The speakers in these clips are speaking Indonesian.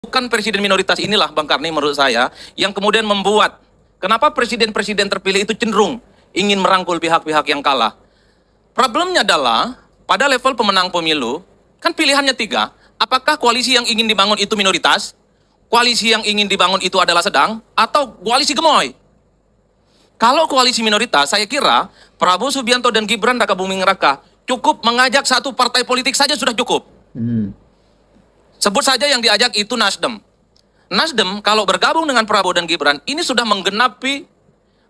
Bukan presiden minoritas inilah Bang Karni menurut saya yang kemudian membuat kenapa presiden-presiden terpilih itu cenderung ingin merangkul pihak-pihak yang kalah. Problemnya adalah pada level pemenang pemilu kan pilihannya tiga. Apakah koalisi yang ingin dibangun itu minoritas, koalisi yang ingin dibangun itu adalah sedang, atau koalisi gemoy? Kalau koalisi minoritas, saya kira Prabowo Subianto dan Gibran Raka Buming Raka cukup mengajak satu partai politik saja sudah cukup. Sebut saja yang diajak itu Nasdem. Nasdem kalau bergabung dengan Prabowo dan Gibran, ini sudah menggenapi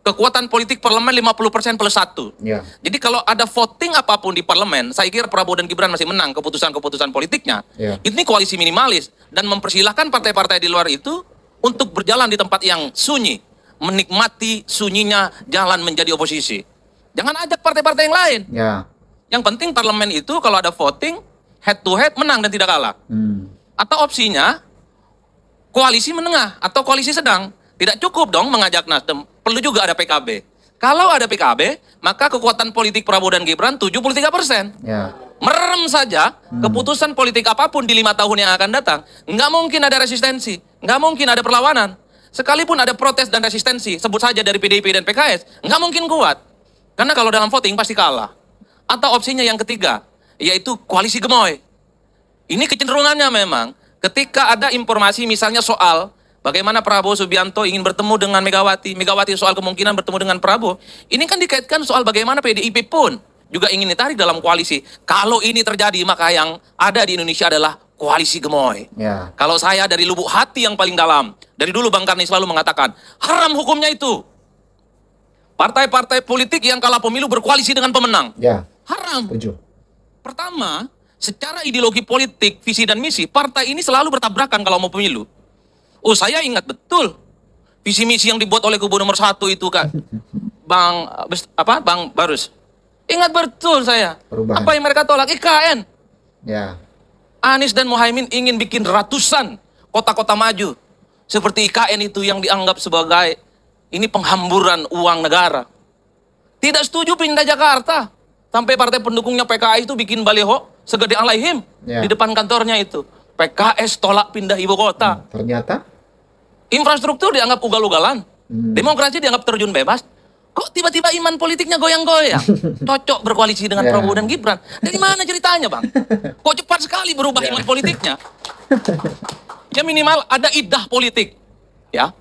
kekuatan politik parlemen 50% plus 1. Ya. Jadi kalau ada voting apapun di parlemen, saya kira Prabowo dan Gibran masih menang keputusan-keputusan politiknya. Ya. Ini koalisi minimalis dan mempersilahkan partai-partai di luar itu untuk berjalan di tempat yang sunyi, menikmati sunyinya jalan menjadi oposisi. Jangan ajak partai-partai yang lain. Ya. Yang penting parlemen itu kalau ada voting head to head menang dan tidak kalah. Atau opsinya koalisi menengah atau koalisi sedang. Tidak cukup dong mengajak Nasdem, perlu juga ada PKB. Kalau ada PKB, maka kekuatan politik Prabowo dan Gibran 73%. Ya. Merem saja keputusan politik apapun di 5 tahun yang akan datang, nggak mungkin ada resistensi, nggak mungkin ada perlawanan. Sekalipun ada protes dan resistensi, sebut saja dari PDIP dan PKS, nggak mungkin kuat. Karena kalau dalam voting pasti kalah. Atau opsinya yang ketiga, yaitu koalisi gemoy. Ini kecenderungannya memang ketika ada informasi misalnya soal bagaimana Prabowo Subianto ingin bertemu dengan Megawati, Megawati soal kemungkinan bertemu dengan Prabowo, ini kan dikaitkan soal bagaimana PDIP pun juga ingin ditarik dalam koalisi. Kalau ini terjadi maka yang ada di Indonesia adalah koalisi gemoy. Ya. Kalau saya dari lubuk hati yang paling dalam, dari dulu Bang Karni selalu mengatakan, haram hukumnya itu. Partai-partai politik yang kalah pemilu berkoalisi dengan pemenang. Ya. Haram. Setuju. Pertama, secara ideologi politik, visi dan misi, partai ini selalu bertabrakan kalau mau pemilu. Oh, saya ingat betul visi misi yang dibuat oleh kubu nomor 1 itu kan, Bang Barus. Ingat betul saya. Perubahan. Apa yang mereka tolak? IKN. Ya. Anies dan Muhaimin ingin bikin ratusan kota-kota maju. Seperti IKN itu yang dianggap sebagai ini penghamburan uang negara. Tidak setuju pindah Jakarta. Sampai partai pendukungnya PKS itu bikin baliho segede alaihim Ya. di depan kantornya itu. PKS tolak pindah ibu kota. Ternyata. Infrastruktur dianggap ugal-ugalan. Demokrasi dianggap terjun bebas. Kok tiba-tiba iman politiknya goyang-goyang? Cocok berkoalisi dengan Ya. Prabowo dan Gibran. Dari mana ceritanya, Bang? Kok cepat sekali berubah iman politiknya? Ya minimal ada idah politik. Ya.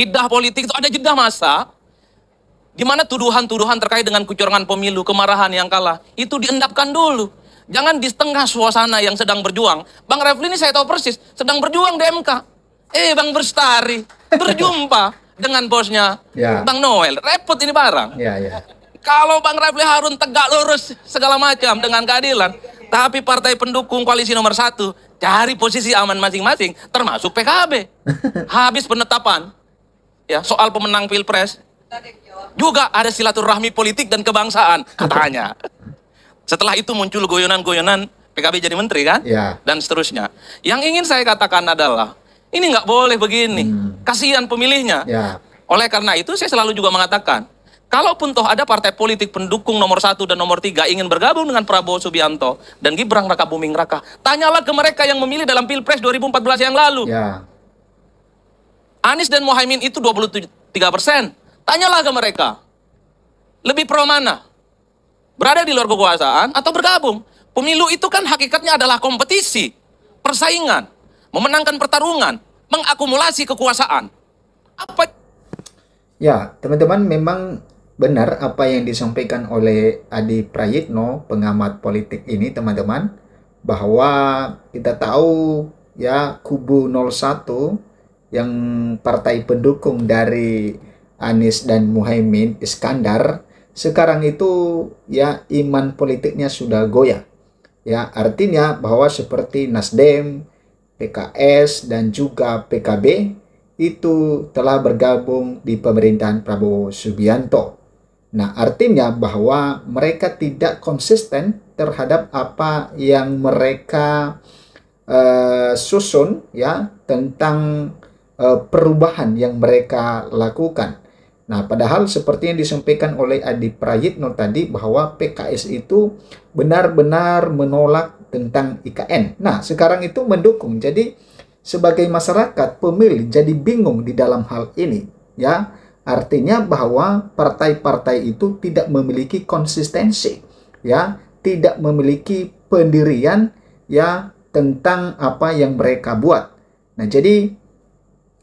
Idah politik itu ada jeda masa di mana tuduhan-tuduhan terkait dengan kecurangan pemilu, kemarahan yang kalah, itu diendapkan dulu. Jangan di tengah suasana yang sedang berjuang. Bang Refli ini saya tahu persis, sedang berjuang di MK. Bang Bestari berjumpa dengan bosnya Ya. Bang Noel. Repot ini barang. Ya, ya. Kalau Bang Refli Harun tegak lurus segala macam dengan keadilan, tapi partai pendukung koalisi nomor 1 cari posisi aman masing-masing, termasuk PKB. Habis penetapan, ya soal pemenang Pilpres, juga ada silaturahmi politik dan kebangsaan katanya. Setelah itu muncul goyonan-goyonan PKB jadi menteri kan? Ya. Dan seterusnya. Yang ingin saya katakan adalah ini nggak boleh begini. Kasihan pemilihnya. Ya. Oleh karena itu saya selalu juga mengatakan, kalaupun toh ada partai politik pendukung nomor 1 dan nomor 3 ingin bergabung dengan Prabowo Subianto dan Gibran Raka Buming Raka, tanyalah ke mereka yang memilih dalam Pilpres 2014 yang lalu. Ya. Anies dan Muhaimin itu 23%. Tanyalah ke mereka. Lebih pro mana? Berada di luar kekuasaan atau bergabung? Pemilu itu kan hakikatnya adalah kompetisi, persaingan, memenangkan pertarungan, mengakumulasi kekuasaan. Apa? Ya, teman-teman, memang benar apa yang disampaikan oleh Adi Prayitno, pengamat politik ini, teman-teman, bahwa kita tahu ya kubu 01 yang partai pendukung dari Anies dan Muhaimin Iskandar sekarang itu ya iman politiknya sudah goyah. Ya, artinya bahwa seperti Nasdem, PKS dan juga PKB itu telah bergabung di pemerintahan Prabowo Subianto. Nah, artinya bahwa mereka tidak konsisten terhadap apa yang mereka susun ya tentang perubahan yang mereka lakukan. Nah, padahal seperti yang disampaikan oleh Adi Prayitno tadi bahwa PKS itu benar-benar menolak tentang IKN. Nah, sekarang itu mendukung. Jadi sebagai masyarakat pemilih jadi bingung di dalam hal ini, ya. Artinya bahwa partai-partai itu tidak memiliki konsistensi, ya, tidak memiliki pendirian, ya, tentang apa yang mereka buat. Nah, jadi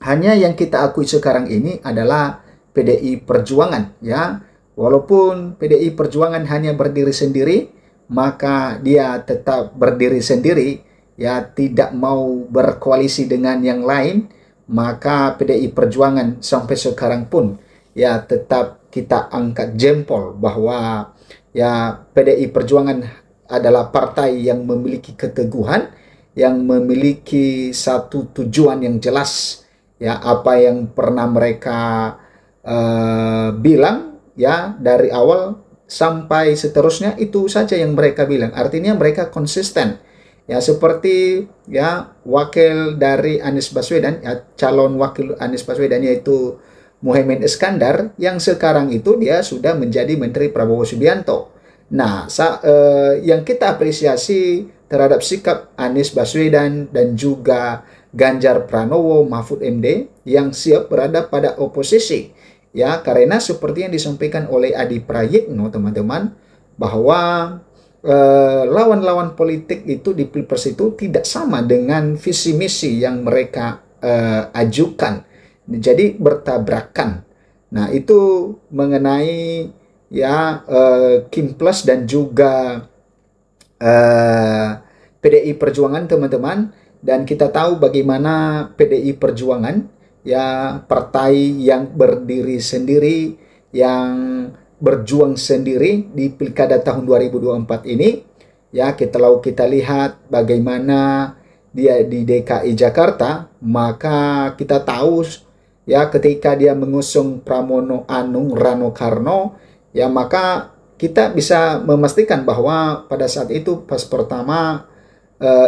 hanya yang kita akui sekarang ini adalah PDI Perjuangan, ya. Walaupun PDI Perjuangan hanya berdiri sendiri, maka dia tetap berdiri sendiri, ya, tidak mau berkoalisi dengan yang lain, maka PDI Perjuangan sampai sekarang pun, ya, tetap kita angkat jempol bahwa, ya, PDI Perjuangan adalah partai yang memiliki keteguhan, yang memiliki satu tujuan yang jelas, ya, apa yang pernah mereka bilang, ya, dari awal sampai seterusnya itu saja yang mereka bilang. Artinya mereka konsisten, ya, seperti, ya, wakil dari Anies Baswedan, ya, calon wakil Anies Baswedan yaitu Muhaimin Iskandar, yang sekarang itu dia sudah menjadi Menteri Prabowo Subianto. Nah, yang kita apresiasi terhadap sikap Anies Baswedan dan juga Ganjar Pranowo Mahfud MD yang siap berada pada oposisi, ya, karena seperti yang disampaikan oleh Adi Prayitno, teman-teman, bahwa lawan-lawan politik itu di Pilpres itu tidak sama dengan visi misi yang mereka ajukan, jadi bertabrakan. Nah, itu mengenai, ya, Kim Plus dan juga PDI Perjuangan, teman-teman. Dan kita tahu bagaimana PDI Perjuangan, ya, partai yang berdiri sendiri, yang berjuang sendiri di Pilkada tahun 2024 ini, ya. Kita lihat bagaimana dia di DKI Jakarta, maka kita tahu, ya, ketika dia mengusung Pramono Anung Rano Karno, ya, maka kita bisa memastikan bahwa pada saat itu pas pertama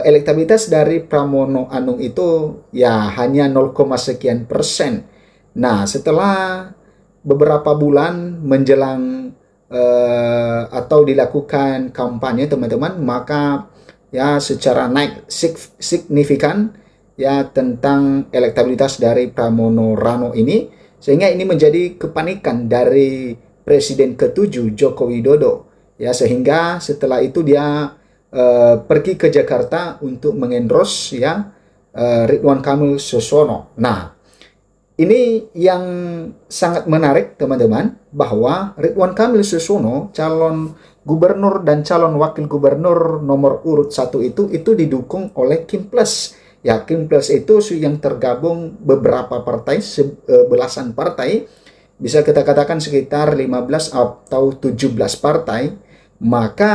elektabilitas dari Pramono Anung itu, ya, hanya 0, sekian persen. Nah, setelah beberapa bulan menjelang atau dilakukan kampanye, teman-teman, maka, ya, secara naik signifikan, ya, tentang elektabilitas dari Pramono Rano ini, sehingga ini menjadi kepanikan dari Presiden ke-7 Joko Widodo, ya, sehingga setelah itu dia pergi ke Jakarta untuk mengendorse, ya, Ridwan Kamil Suswono. Nah, ini yang sangat menarik, teman-teman, bahwa Ridwan Kamil Suswono, calon gubernur dan calon wakil gubernur nomor urut 1 itu didukung oleh Kim Plus. Ya, Kim Plus itu yang tergabung beberapa partai, belasan partai, bisa kita katakan sekitar 15 atau 17 partai. Maka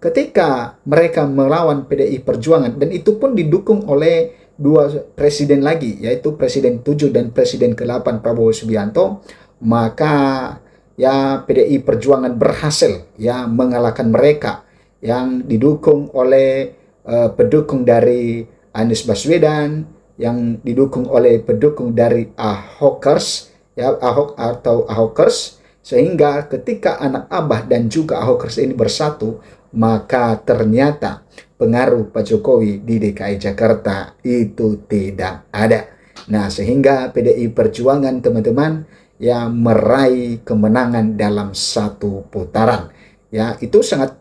ketika mereka melawan PDI Perjuangan, dan itu pun didukung oleh dua presiden lagi, yaitu Presiden 7 dan Presiden ke-8 Prabowo Subianto, maka, ya, PDI Perjuangan berhasil, ya, mengalahkan mereka yang didukung oleh pendukung dari Anies Baswedan, yang didukung oleh pendukung dari Ahokers, ya, Ahok atau Ahokers, sehingga ketika anak Abah dan juga Ahokers ini bersatu, maka ternyata pengaruh Pak Jokowi di DKI Jakarta itu tidak ada. Nah, sehingga PDI Perjuangan, teman-teman, ya, meraih kemenangan dalam satu putaran. Ya, itu sangat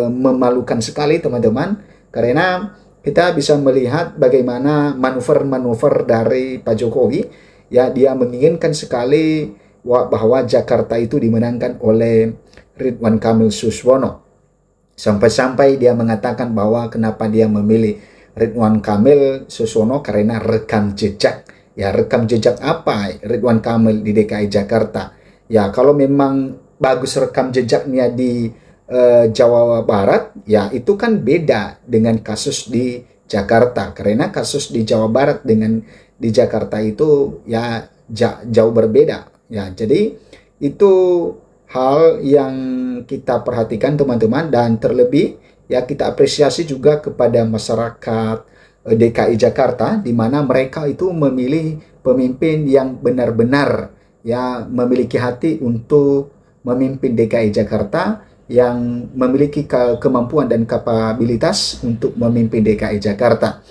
memalukan sekali, teman-teman, karena kita bisa melihat bagaimana manuver-manuver dari Pak Jokowi, ya, dia menginginkan sekali bahwa Jakarta itu dimenangkan oleh Ridwan Kamil Suswono. Sampai-sampai dia mengatakan bahwa kenapa dia memilih Ridwan Kamil Suswono karena rekam jejak. Ya, rekam jejak apa Ridwan Kamil di DKI Jakarta? Ya, kalau memang bagus rekam jejaknya di Jawa Barat, ya, itu kan beda dengan kasus di Jakarta. Karena kasus di Jawa Barat dengan di Jakarta itu, ya, jauh berbeda. Ya, jadi itu hal yang kita perhatikan, teman-teman, dan terlebih, ya, kita apresiasi juga kepada masyarakat DKI Jakarta, di mana mereka itu memilih pemimpin yang benar-benar, ya, memiliki hati untuk memimpin DKI Jakarta, yang memiliki kemampuan dan kapabilitas untuk memimpin DKI Jakarta.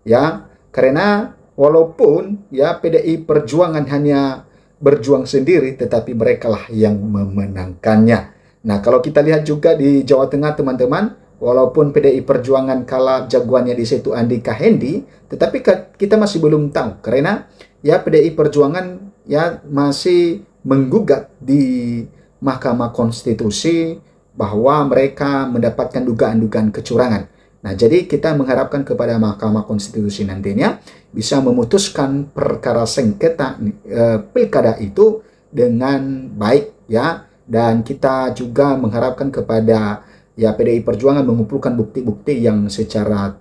Ya, Karena walaupun ya PDI Perjuangan hanya berjuang sendiri, tetapi merekalah yang memenangkannya. Nah, kalau kita lihat juga di Jawa Tengah teman-teman, walaupun PDI Perjuangan kalah jagoannya di situ Andika Hendi, tetapi kita masih belum tahu karena ya PDI Perjuangan ya masih menggugat di Mahkamah Konstitusi bahwa mereka mendapatkan dugaan-dugaan kecurangan. Nah, jadi kita mengharapkan kepada Mahkamah Konstitusi nantinya bisa memutuskan perkara sengketa pilkada itu dengan baik ya, dan kita juga mengharapkan kepada ya PDI Perjuangan mengumpulkan bukti-bukti yang secara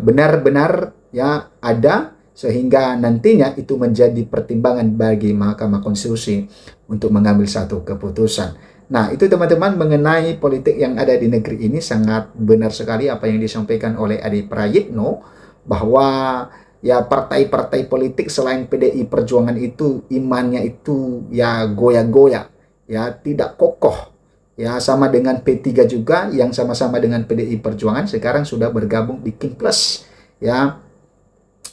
benar-benar ya ada, sehingga nantinya itu menjadi pertimbangan bagi Mahkamah Konstitusi untuk mengambil satu keputusan. Nah, itu teman-teman mengenai politik yang ada di negeri ini. Sangat benar sekali apa yang disampaikan oleh Adi Prayitno, bahwa ya partai-partai politik selain PDI Perjuangan itu imannya itu ya goyah-goyah, ya tidak kokoh. Ya sama dengan P3 juga yang sama-sama dengan PDI Perjuangan sekarang sudah bergabung bikin plus ya.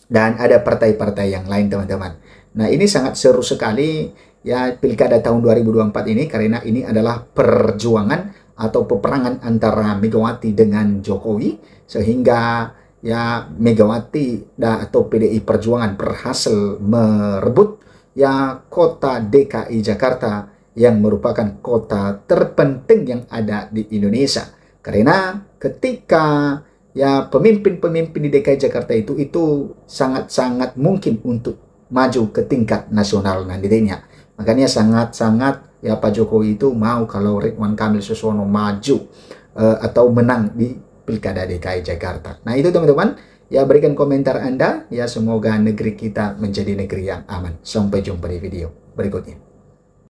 Dan ada partai-partai yang lain teman-teman. Nah, ini sangat seru sekali ya pilkada tahun 2024 ini, karena ini adalah perjuangan atau peperangan antara Megawati dengan Jokowi, sehingga ya Megawati atau PDI Perjuangan berhasil merebut ya kota DKI Jakarta yang merupakan kota terpenting yang ada di Indonesia. Karena ketika ya pemimpin-pemimpin di DKI Jakarta itu sangat-sangat mungkin untuk maju ke tingkat nasional nantinya. Makanya sangat-sangat ya Pak Jokowi itu mau kalau Ridwan Kamil Susono maju atau menang di Pilkada DKI Jakarta. Nah, itu teman-teman, ya berikan komentar Anda, ya semoga negeri kita menjadi negeri yang aman. Sampai jumpa di video berikutnya.